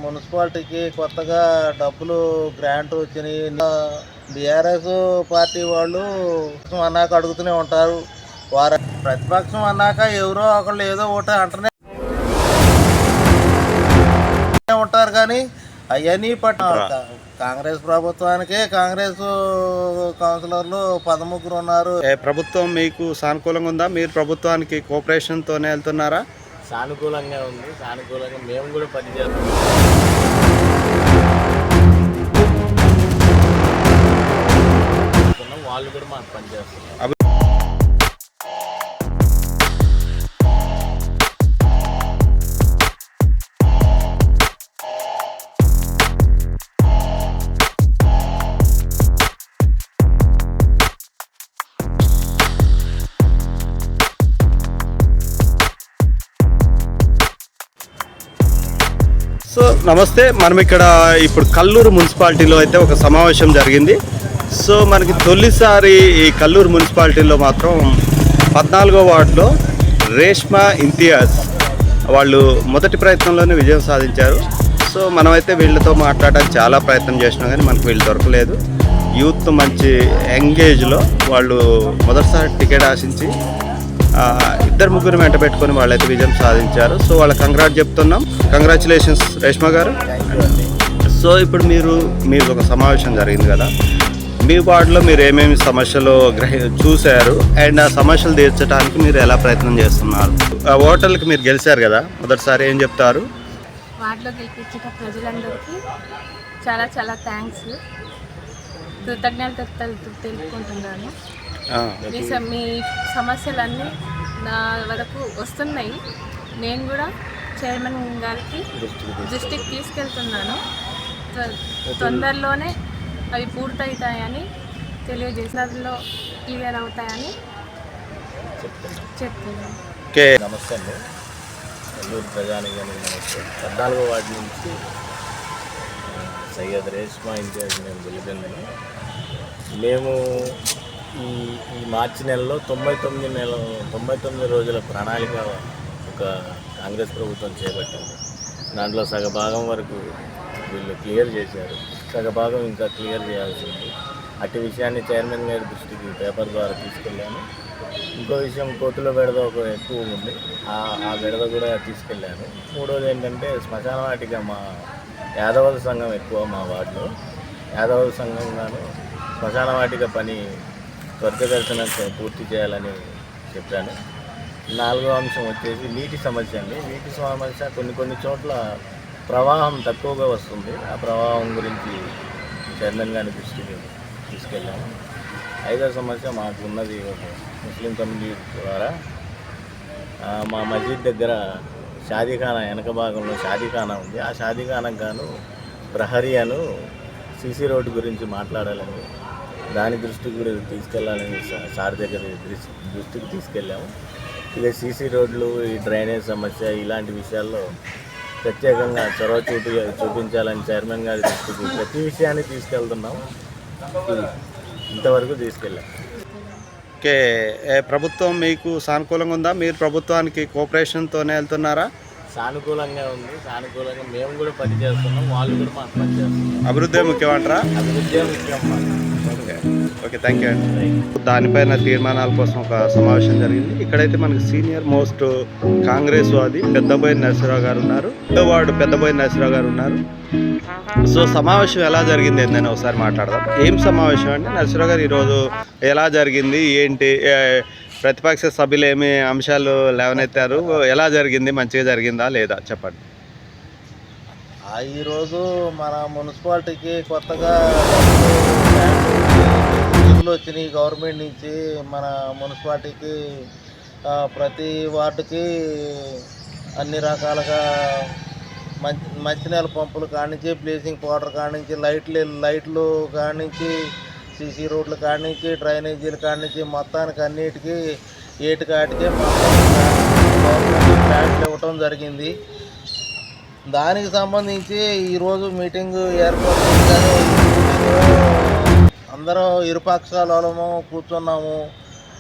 మున్సిపాలిటీకి కొత్తగా డబ్బులు గ్రాంట్ వచ్చినాయి. బీఆర్ఎస్ పార్టీ వాళ్ళు అన్నాక అడుగుతూనే ఉంటారు. వారు ప్రతిపక్షం అన్నాక ఎవరో ఒకళ్ళు ఏదో ఒకటి అంటూనే ఉంటారు. కానీ అవన్నీ కాంగ్రెస్ ప్రభుత్వానికే కాంగ్రెస్ కౌన్సిలర్లు 13 ఉన్నారు. ప్రభుత్వం మీకు సానుకూలంగా ఉందా? మీరు ప్రభుత్వానికి కోఆపరేషన్తోనే వెళ్తున్నారా? సానుకూలంగా ఉంది. సానుకూలంగా మేము కూడా పనిచేస్తాం. వాళ్ళు కూడా మాకు పనిచేస్తున్నారు. సో నమస్తే, మనం ఇక్కడ ఇప్పుడు కల్లూరు మున్సిపాలిటీలో అయితే ఒక సమావేశం జరిగింది. సో మనకి తొలిసారి ఈ కల్లూరు మున్సిపాలిటీలో మాత్రం 14వ వార్డులో రేష్మా ఇంతియాజ్ వాళ్ళు మొదటి ప్రయత్నంలోనే విజయం సాధించారు. సో మనమైతే వీళ్ళతో మాట్లాడడానికి చాలా ప్రయత్నం చేసినాం, కానీ మనకు వీళ్ళు దొరకలేదు. యూత్ మంచి ఎంగేజ్లో వాళ్ళు మొదటిసారి టికెట్ ఆశించి 2-3 వెంట పెట్టుకొని వాళ్ళైతే విజయం సాధించారు. సో వాళ్ళకి కంగ్రాట్ చెప్తున్నాం. కంగ్రాచులేషన్స్ రేష్మా గారు. సో ఇప్పుడు మీరు ఒక సమావేశం జరిగింది కదా, మీ వార్డులో మీరు ఏమేమి సమస్యలు చూశారు అండ్ ఆ సమస్యలు తీర్చడానికి మీరు ఎలా ప్రయత్నం చేస్తున్నారు? ఓటర్లకి మీరు గెలిచారు కదా, మొదటిసారి ఏం చెప్తారు? వార్డులో గెలిపించిన ప్రజలందరికీ చాలా చాలా థ్యాంక్స్, కృతజ్ఞతలు తెలుపుకుంటున్నాను. మీ సమస్యలన్నీ నా వరకు వస్తున్నాయి. నేను కూడా చైర్మన్ గారికి దృష్టికి తీసుకెళ్తున్నాను. తొందరలోనే అవి పూర్తవుతాయని తెలియజేసినలో క్లియర్ అవుతాయని చెప్తున్నాను. నమస్తే అండి. కల్లూరు ప్రజానికానికి నమస్తే. 14వ వార్డు నుంచి సయ్యద్ రేష్మా ఇంతియాజ్ మేము గెలిపిందని మేము ఈ మార్చి నెలలో 99 రోజుల ప్రణాళిక ఒక కాంగ్రెస్ ప్రభుత్వం చేపట్టింది. దాంట్లో సగభాగం వరకు వీళ్ళు క్లియర్ చేశారు, సగభాగం ఇంకా క్లియర్ చేయాల్సింది. అట్టి విషయాన్ని చైర్మన్ గారి దృష్టికి పేపర్ ద్వారా తీసుకెళ్ళాను. ఇంకో విషయం, కోర్టులో బెడద ఒక ఎక్కువ ఉంది, ఆ బెడద కూడా తీసుకెళ్ళాను. మూడోది ఏంటంటే శ్మశాన వాటిక మా యాదవుల సంఘం ఎక్కువ మా వార్డులో. యాదవుల సంఘంగాను శ్మశాన వాటిక పని త్వరితగతిన పూర్తి చేయాలని చెప్పాను. 4వ అంశం వచ్చేసి నీటి సమస్య అండి. నీటి సమస్య కొన్ని చోట్ల ప్రవాహం తక్కువగా వస్తుంది. ఆ ప్రవాహం గురించి చైర్మన్ గారి దృష్టికి తీసుకెళ్ళాము. 5వ సమస్య మాకు ఉన్నది ఒక ముస్లిం కమ్యూనిటీ ద్వారా మా మస్జిద్ దగ్గర షాదీఖానా వెనక భాగంలో షాదీఖానా ఉంది. ఆ షాదీఖానాకు గాను ప్రహరియాను సీసీ రోడ్డు గురించి మాట్లాడాలని, దాని దృష్టికి కూడా తీసుకెళ్లాలని సార్ దగ్గర దృష్టికి తీసుకెళ్ళాము. ఇక సీసీ రోడ్లు, ఈ డ్రైనేజ్ సమస్య, ఇలాంటి విషయాల్లో ప్రత్యేకంగా చొరవ చూపించాలని చైర్మన్ గారి దృష్టికి ప్రతి విషయాన్ని తీసుకెళ్తున్నాం. ఇంతవరకు తీసుకెళ్ళాం. ఓకే, ప్రభుత్వం మీకు సానుకూలంగా ఉందా? మీరు ప్రభుత్వానికి కోఆపరేషన్తోనే వెళ్తున్నారా? సానుకూలంగా ఉంది. సానుకూలంగా మేము కూడా పనిచేస్తున్నాం, వాళ్ళు కూడా మాకు పనిచేస్తున్నాం. అభివృద్ధి ముఖ్యమంటారా? అభివృద్ధి ముఖ్యం. ఓకే, థ్యాంక్ యూ అండి. దానిపైన తీర్మానాల కోసం ఒక సమావేశం జరిగింది. ఇక్కడైతే మనకి సీనియర్ మోస్ట్ కాంగ్రెస్ వాది పెద్దబోయిన నరసింహరావు గారు ఉన్నారు, వార్డు పెద్దబోయిన నరసింహరావు గారు ఉన్నారు. సో సమావేశం ఎలా జరిగింది ఏంటని ఒకసారి మాట్లాడదాం. ఏం సమావేశం అంటే నరసింహరావు గారు ఈరోజు ఎలా జరిగింది, ఏంటి, ప్రతిపక్ష సభ్యులు ఏమి అంశాలు లేవనెత్తారు, ఎలా జరిగింది, మంచిగా జరిగిందా లేదా చెప్పండి. ఈరోజు మన మున్సిపాలిటీకి కొత్తగా నిధులు వచ్చినాయి గవర్నమెంట్ నుంచి. మన మున్సిపాలిటీకి ప్రతి వార్డుకి అన్ని రకాలుగా మంచినీళ్ళ పంపులు కానించి, బ్లీచింగ్ పౌడర్ కానించి, లైట్లు కానించి, సీసీ రోడ్ల కానించి, డ్రైనేజీల కానించి, మొత్తానికి అన్నిటికీ ఏటికాటికే గవర్నమెంట్ గ్రాంట్లు ఇవ్వటం జరిగింది. దానికి సంబంధించి ఈరోజు మీటింగ్ ఏర్పాటు చేశారు. అందరూ ఇరుపక్షాలము కూర్చున్నాము.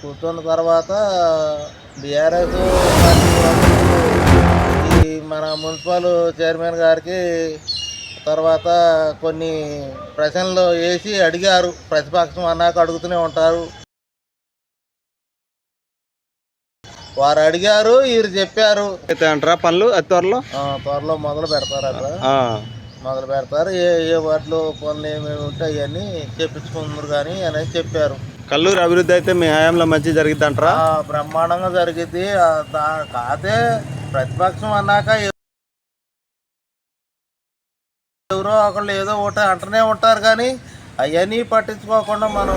కూర్చున్న తర్వాత బీఆర్ఎస్ పార్టీ వాళ్ళు ఈ మన మున్సిపల్ చైర్మన్ గారికి తర్వాత కొన్ని ప్రశ్నలు వేసి అడిగారు. ప్రతిపక్షం అన్నాక అడుగుతూనే ఉంటారు. వారు అడిగారు, వీరు చెప్పారు. అయితే అంటారా పనులు అతి త్వరలో? త్వరలో మొదలు పెడతారట. మొదలు పెడతారు. ఏ వాటిలో పనులు ఏమేమి ఉంటాయి అవన్నీ చెప్పించుకుందరు కానీ అనేది చెప్పారు. కల్లూరు అభివృద్ధి అయితే మీ హయాంలో మంచి జరిగిద్ది అంటారా? బ్రహ్మాండంగా జరిగింది. కాదే ప్రతిపక్షం అన్నాక ఎవరో ఒకళ్ళు ఏదో ఒకటి అంటూనే ఉంటారు కానీ అవన్నీ పట్టించుకోకుండా మనం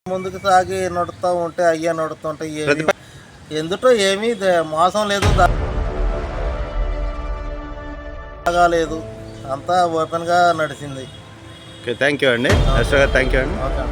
ముందుకు సాగి నడుస్తూ ఉంటే అయ్యే నడుస్తుంటాయి. ఎందుటో ఏమీ మోసం లేదు, లేదు, అంతా ఓపెన్గా నడిచింది. ఓకే, థ్యాంక్ యూ అండి. థ్యాంక్ యూ అండి. ఓకే.